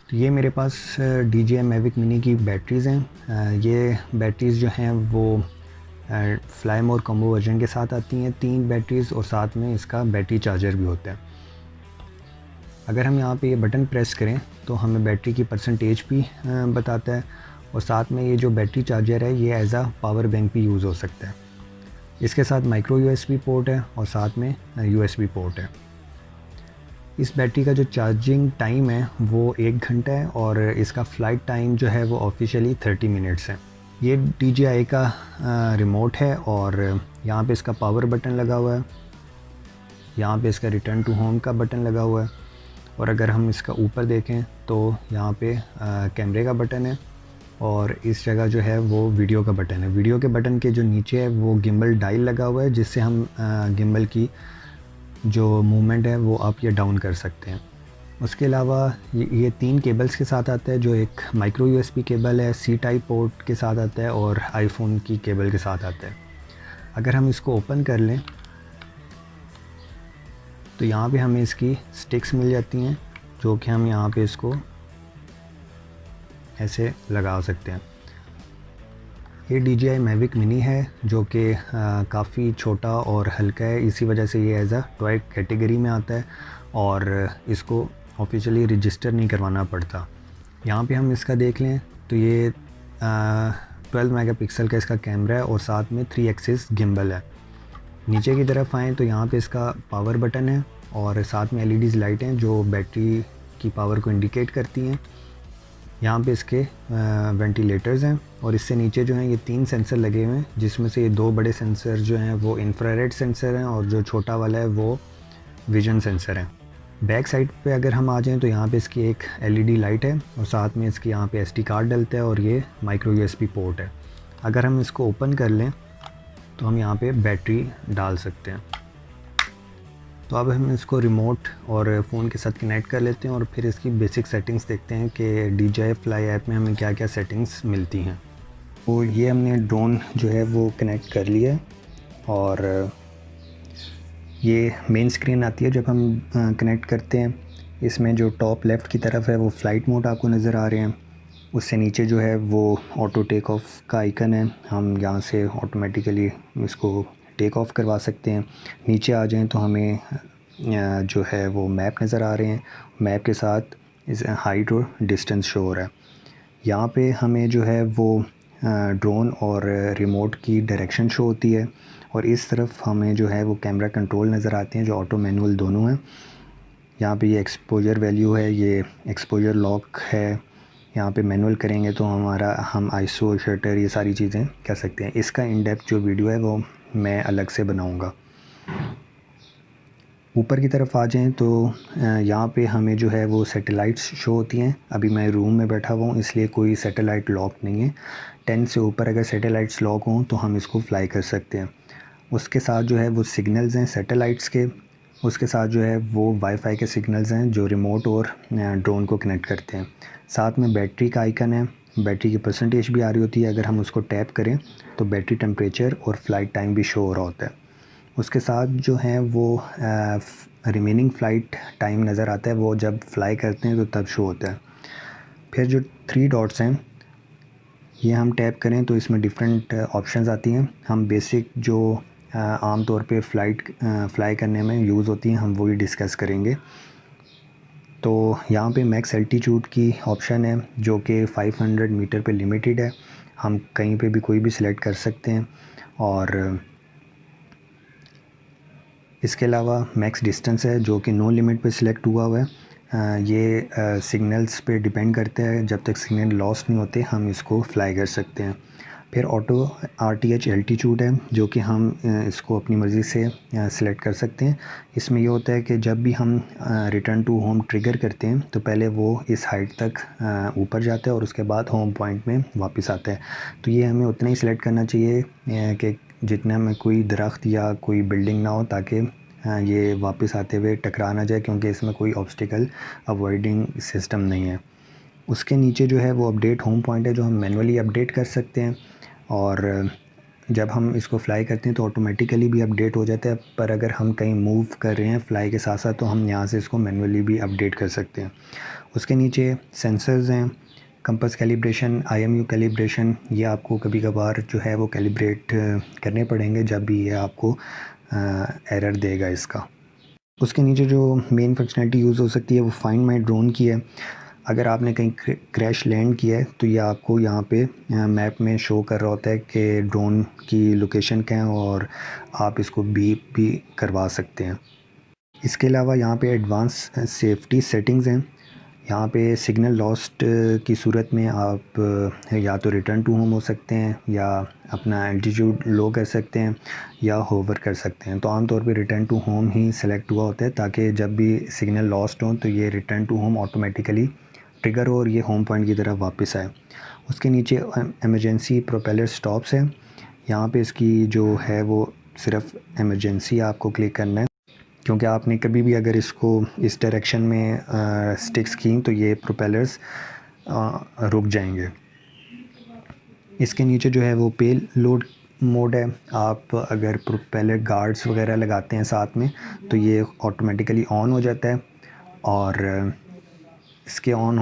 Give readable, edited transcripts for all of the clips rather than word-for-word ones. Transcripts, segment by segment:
तो ये मेरे पास DJI Mavic Mini की बैटरीज़ हैं। ये बैटरीज़ जो हैं वो फ्लाई मोर कॉम्बो वर्जन के साथ आती हैं, 3 बैटरीज़ और साथ में इसका बैटरी चार्जर भी होता है। अगर हम यहाँ पे ये बटन प्रेस करें तो हमें बैटरी की परसेंटेज भी बताता है, और साथ में ये जो बैटरी चार्जर है ये एज आ पावर बैंक भी यूज़ हो सकता है। इसके साथ माइक्रो USB पोर्ट है और साथ में USB पोर्ट है। इस बैटरी का जो चार्जिंग टाइम है वो 1 घंटा है और इसका फ़्लाइट टाइम जो है वो ऑफिशियली 30 मिनट्स है। ये DJI का रिमोट है और यहाँ पे इसका पावर बटन लगा हुआ है, यहाँ पे इसका रिटर्न टू होम का बटन लगा हुआ है, और अगर हम इसका ऊपर देखें तो यहाँ पे कैमरे का बटन है और इस जगह जो है वो वीडियो का बटन है। वीडियो के बटन के जो नीचे है वो गिम्बल डायल लगा हुआ है, जिससे हम गिम्बल की जो मूवमेंट है वो अप या डाउन कर सकते हैं। उसके अलावा ये 3 केबल्स के साथ आता है, जो एक माइक्रो USB केबल है, C टाइप पोर्ट के साथ आता है और आईफोन की केबल के साथ आता है। अगर हम इसको ओपन कर लें तो यहाँ पे हमें इसकी स्टिक्स मिल जाती हैं, जो कि हम यहाँ पे इसको ऐसे लगा सकते हैं। ये DJI Mavic Mini है जो कि काफ़ी छोटा और हल्का है, इसी वजह से ये एज अ टॉय कैटेगरी में आता है और इसको ऑफिशियली रजिस्टर नहीं करवाना पड़ता। यहाँ पे हम इसका देख लें तो ये 12 मेगापिक्सल का इसका कैमरा है और साथ में 3 एक्सिस गिम्बल है। नीचे की तरफ आएँ तो यहाँ पे इसका पावर बटन है और साथ में LEDs लाइट हैं जो बैटरी की पावर को इंडिकेट करती हैं। यहाँ पे इसके वेंटिलेटर्स हैं और इससे नीचे जो हैं ये 3 सेंसर लगे हुए हैं, जिसमें से ये 2 बड़े सेंसर जो हैं वो इंफ्रारेड सेंसर हैं और जो छोटा वाला है वो विजन सेंसर है। बैक साइड पे अगर हम आ जाएँ तो यहाँ पे इसकी एक LED लाइट है और साथ में इसकी यहाँ पे SD कार्ड डलता है और ये माइक्रो USB पोर्ट है। अगर हम इसको ओपन कर लें तो हम यहाँ पे बैटरी डाल सकते हैं। तो अब हम इसको रिमोट और फ़ोन के साथ कनेक्ट कर लेते हैं और फिर इसकी बेसिक सेटिंग्स देखते हैं कि DJI Fly ऐप में हमें क्या क्या सेटिंग्स मिलती हैं। तो ये हमने ड्रोन जो है वो कनेक्ट कर लिया है और ये मेन स्क्रीन आती है जब हम कनेक्ट करते हैं। इसमें जो टॉप लेफ़्ट की तरफ है वो फ़्लाइट मोड आपको नज़र आ रहे हैं, उससे नीचे जो है वो ऑटो टेक ऑफ का आइकन है, हम यहाँ से ऑटोमेटिकली इसको टेक ऑफ करवा सकते हैं। नीचे आ जाएं तो हमें जो है वो मैप नज़र आ रहे हैं, मैप के साथ इस हाइट और डिस्टेंस शो हो रहा है। यहाँ पे हमें जो है वो ड्रोन और रिमोट की डायरेक्शन शो होती है और इस तरफ हमें जो है वो कैमरा कंट्रोल नज़र आते हैं जो ऑटो मैनुअल दोनों हैं। यहाँ पे ये एक्सपोजर वैल्यू है, ये एक्सपोजर लॉक है। यहाँ पे मैनुअल करेंगे तो हम ISO शटर ये सारी चीज़ें कर सकते हैं। इसका इन डेप्थ जो वीडियो है वो मैं अलग से बनाऊँगा। ऊपर की तरफ आ जाएं तो यहाँ पे हमें जो है वो सैटेलाइट्स शो होती हैं। अभी मैं रूम में बैठा हुआ हूँ इसलिए कोई सैटेलाइट लॉक नहीं है। 10 से ऊपर अगर सैटेलाइट्स लॉक हों तो हम इसको फ्लाई कर सकते हैं। उसके साथ जो है वो सिग्नल्स हैं सैटेलाइट्स के, उसके साथ जो है वो वाईफाई के सिग्नल्स हैं जो रिमोट और ड्रोन को कनेक्ट करते हैं। साथ में बैटरी का आइकन है, बैटरी की परसेंटेज भी आ रही होती है। अगर हम उसको टैप करें तो बैटरी टेम्परेचर और फ्लाइट टाइम भी शो हो रहा होता है। उसके साथ जो है वो रिमेनिंग फ़्लाइट टाइम नज़र आता है, वो जब फ्लाई करते हैं तो तब शो होता है। फिर जो 3 डॉट्स हैं ये हम टैप करें तो इसमें डिफरेंट ऑप्शंस आती हैं। हम बेसिक जो आम तौर पे फ्लाई करने में यूज़ होती हैं हम वही डिस्कस करेंगे। तो यहाँ पे मैक्स एल्टीट्यूड की ऑप्शन है जो कि 500 मीटर पे लिमिटेड है, हम कहीं पे भी कोई भी सिलेक्ट कर सकते हैं। और इसके अलावा मैक्स डिस्टेंस है जो कि नो लिमिट पे सिलेक्ट हुआ हुआ है। ये सिग्नल्स पे डिपेंड करता है, जब तक सिग्नल लॉस्ट नहीं होते हम इसको फ्लाई कर सकते हैं। फिर ऑटो RTH एल्टीट्यूड है जो कि हम इसको अपनी मर्ज़ी से सिलेक्ट कर सकते हैं। इसमें ये होता है कि जब भी हम रिटर्न टू होम ट्रिगर करते हैं तो पहले वो इस हाइट तक ऊपर जाता है और उसके बाद होम पॉइंट में वापस आता है। तो ये हमें उतना ही सिलेक्ट करना चाहिए कि जितना में कोई दरख्त या कोई बिल्डिंग ना हो, ताकि ये वापस आते हुए टकरा ना जाए, क्योंकि इसमें कोई ऑब्स्टिकल अवॉइडिंग सिस्टम नहीं है। उसके नीचे जो है वो अपडेट होम पॉइंट है जो हम मैनुअली अपडेट कर सकते हैं, और जब हम इसको फ्लाई करते हैं तो ऑटोमेटिकली भी अपडेट हो जाता है। पर अगर हम कहीं मूव कर रहे हैं फ़्लाई के साथ साथ तो हम यहाँ से इसको मैनुअली भी अपडेट कर सकते हैं। उसके नीचे सेंसर्स हैं, कंपास कैलिब्रेशन, IMU कैलिब्रेशन, ये आपको कभी कभार जो है वो कैलिब्रेट करने पड़ेंगे जब भी ये आपको एरर देगा इसका। उसके नीचे जो मेन फंक्शनलिटी यूज़ हो सकती है वो फाइंड माई ड्रोन की है। अगर आपने कहीं क्रैश लैंड किया है तो ये आपको यहाँ पे मैप में शो कर रहा होता है कि ड्रोन की लोकेशन क्या है और आप इसको बीप भी करवा सकते हैं। इसके अलावा यहाँ पे एडवांस सेफ्टी सेटिंग्स हैं। यहाँ पे सिग्नल लॉस्ट की सूरत में आप या तो रिटर्न टू होम हो सकते हैं या अपना एल्टीट्यूड लो कर सकते हैं या होवर कर सकते हैं। तो आमतौर पे रिटर्न टू होम ही सिलेक्ट हुआ होता है ताकि जब भी सिग्नल लॉस्ट हो तो ये return to home automatically trigger हो और ये होम पॉइंट की तरफ वापस आए। उसके नीचे इमरजेंसी प्रोपेलर स्टॉप्स है। यहाँ पे इसकी जो है वो सिर्फ इमरजेंसी आपको क्लिक करना है, क्योंकि आपने कभी भी अगर इसको इस डायरेक्शन में स्टिक्स की तो ये प्रोपेलर्स रुक जाएंगे। इसके नीचे जो है वो पे लोड मोड है। आप अगर प्रोपेलर गार्ड्स वगैरह लगाते हैं साथ में तो ये ऑटोमेटिकली ऑन हो जाता है और इसके ऑन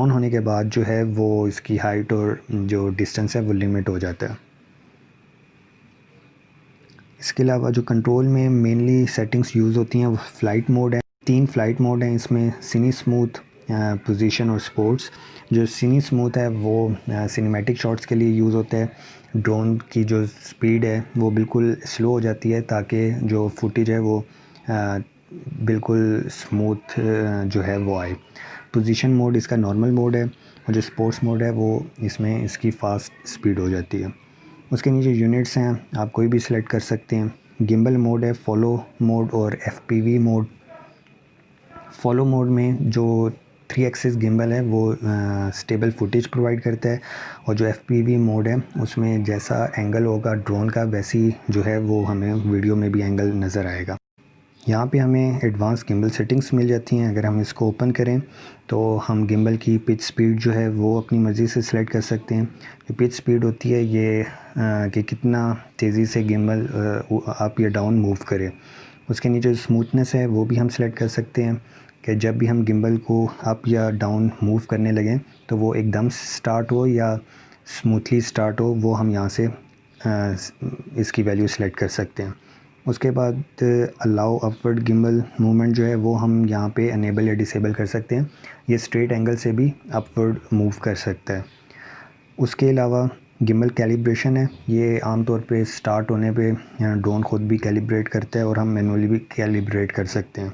होने के बाद जो है वो इसकी हाइट और जो डिस्टेंस है वो लिमिट हो जाता है। इसके अलावा जो कंट्रोल में मेनली सेटिंग्स यूज़ होती हैं वो फ़्लाइट मोड है। 3 फ़्लाइट मोड हैं इसमें, सिनी स्मूथ, पोजीशन और स्पोर्ट्स। जो सिनी स्मूथ है वो सिनेमैटिक शॉट्स के लिए यूज़ होता है। ड्रोन की जो स्पीड है वो बिल्कुल स्लो हो जाती है ताकि जो फुटेज है वो बिल्कुल स्मूथ जो है वो आए। पोजीशन मोड इसका नॉर्मल मोड है और जो स्पोर्ट्स मोड है वो इसमें इसकी फ़ास्ट स्पीड हो जाती है। उसके नीचे यूनिट्स हैं, आप कोई भी सिलेक्ट कर सकते हैं। गिम्बल मोड है, फॉलो मोड और FPV मोड। फॉलो मोड में जो 3 एक्सिस गिम्बल है वो स्टेबल फुटेज प्रोवाइड करता है और जो FPV मोड है उसमें जैसा एंगल होगा ड्रोन का वैसी जो है वो हमें वीडियो में भी एंगल नज़र आएगा। यहाँ पे हमें एडवांस गिम्बल सेटिंग्स मिल जाती हैं। अगर हम इसको ओपन करें तो हम गिम्बल की पिच स्पीड जो है वो अपनी मर्ज़ी से सिलेक्ट कर सकते हैं। जो पिच स्पीड होती है ये कि कितना तेज़ी से गिम्बल अप या डाउन मूव करे। उसके नीचे जो स्मूथनेस है वो भी हम सिलेक्ट कर सकते हैं कि जब भी हम गिम्बल को अप या डाउन मूव करने लगें तो वो एकदम स्टार्ट हो या स्मूथली स्टार्ट हो, वो हम यहाँ से इसकी वैल्यू सेलेक्ट कर सकते हैं। उसके बाद अलाउ अपवर्ड गिम्बल मूवमेंट जो है वो हम यहाँ पे अनेबल या डिसेबल कर सकते हैं। ये स्ट्रेट एंगल से भी अपवर्ड मूव कर सकता है। उसके अलावा गिम्बल कैलिब्रेशन है, ये आमतौर पे स्टार्ट होने पे ड्रोन ख़ुद भी कैलिब्रेट करता है और हम मैनुअली भी कैलिब्रेट कर सकते हैं।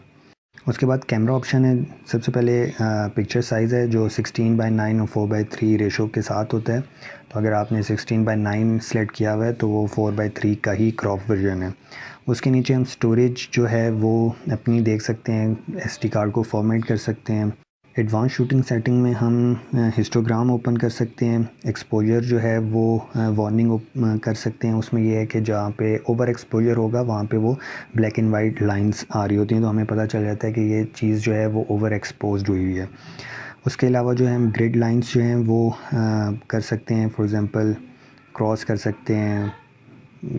उसके बाद कैमरा ऑप्शन है। सबसे पहले पिक्चर साइज़ है जो 16:9 और 4:3 रेशो के साथ होता है। तो अगर आपने 16:9 सेलेक्ट किया हुआ है तो वो 4:3 का ही क्रॉप वर्जन है। उसके नीचे हम स्टोरेज जो है वो अपनी देख सकते हैं, SD कार्ड को फॉर्मेट कर सकते हैं। एडवांस शूटिंग सेटिंग में हम हिस्टोग्राम ओपन कर सकते हैं। एक्सपोजर जो है वो वार्निंग कर सकते हैं। उसमें ये है कि जहाँ पे ओवर एक्सपोजर होगा वहाँ पे वो ब्लैक एंड वाइट लाइंस आ रही होती हैं तो हमें पता चल जाता है कि ये चीज़ जो है वो ओवर एक्सपोज्ड हुई है। उसके अलावा जो है हम ग्रिड लाइंस जो हैं वो कर सकते हैं। फॉर एग्ज़ाम्पल क्रॉस कर सकते हैं,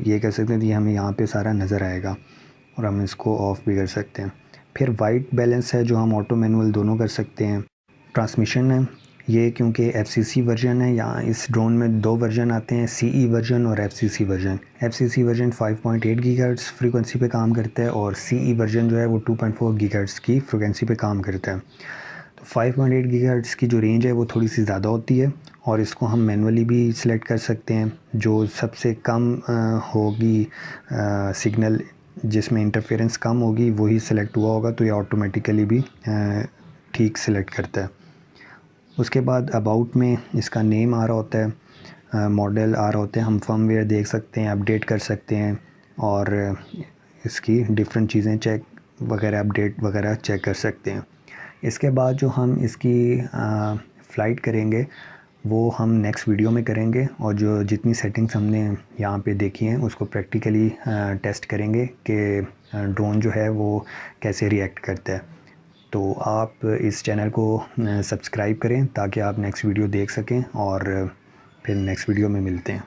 ये कर सकते हैं तो ये हमें यहाँ पे सारा नज़र आएगा और हम इसको ऑफ़ भी कर सकते हैं। फिर वाइट बैलेंस है जो हम ऑटो मैनुअल दोनों कर सकते हैं। ट्रांसमिशन है, ये क्योंकि FCC वर्जन है, यहाँ इस ड्रोन में 2 वर्जन आते हैं, CE वर्जन और FCC version. FCC version 5.8 gigahertz frequency पे काम करता है और CE वर्जन जो है वो 2.4 गीगाहर्ट्ज़ की फ्रीक्वेंसी पे काम करता है। तो 5.8 गीगाहर्ट्ज़ की जो रेंज है वो थोड़ी सी ज़्यादा होती है और इसको हम मैनुअली भी सिलेक्ट कर सकते हैं। जो सबसे कम होगी सिग्नल जिसमें इंटरफेरेंस कम होगी वही सिलेक्ट हुआ होगा तो ये ऑटोमेटिकली भी ठीक सिलेक्ट करता है। उसके बाद अबाउट में इसका नेम आ रहा होता है, मॉडल आ रहा होता है, हम फर्मवेयर देख सकते हैं, अपडेट कर सकते हैं और इसकी डिफरेंट चीज़ें चेक वगैरह अपडेट वगैरह चेक कर सकते हैं। इसके बाद जो हम इसकी फ़्लाइट करेंगे वो हम नेक्स्ट वीडियो में करेंगे और जो जितनी सेटिंग्स हमने यहाँ पे देखी हैं उसको प्रैक्टिकली टेस्ट करेंगे कि ड्रोन जो है वो कैसे रिएक्ट करता है। तो आप इस चैनल को सब्सक्राइब करें ताकि आप नेक्स्ट वीडियो देख सकें और फिर नेक्स्ट वीडियो में मिलते हैं।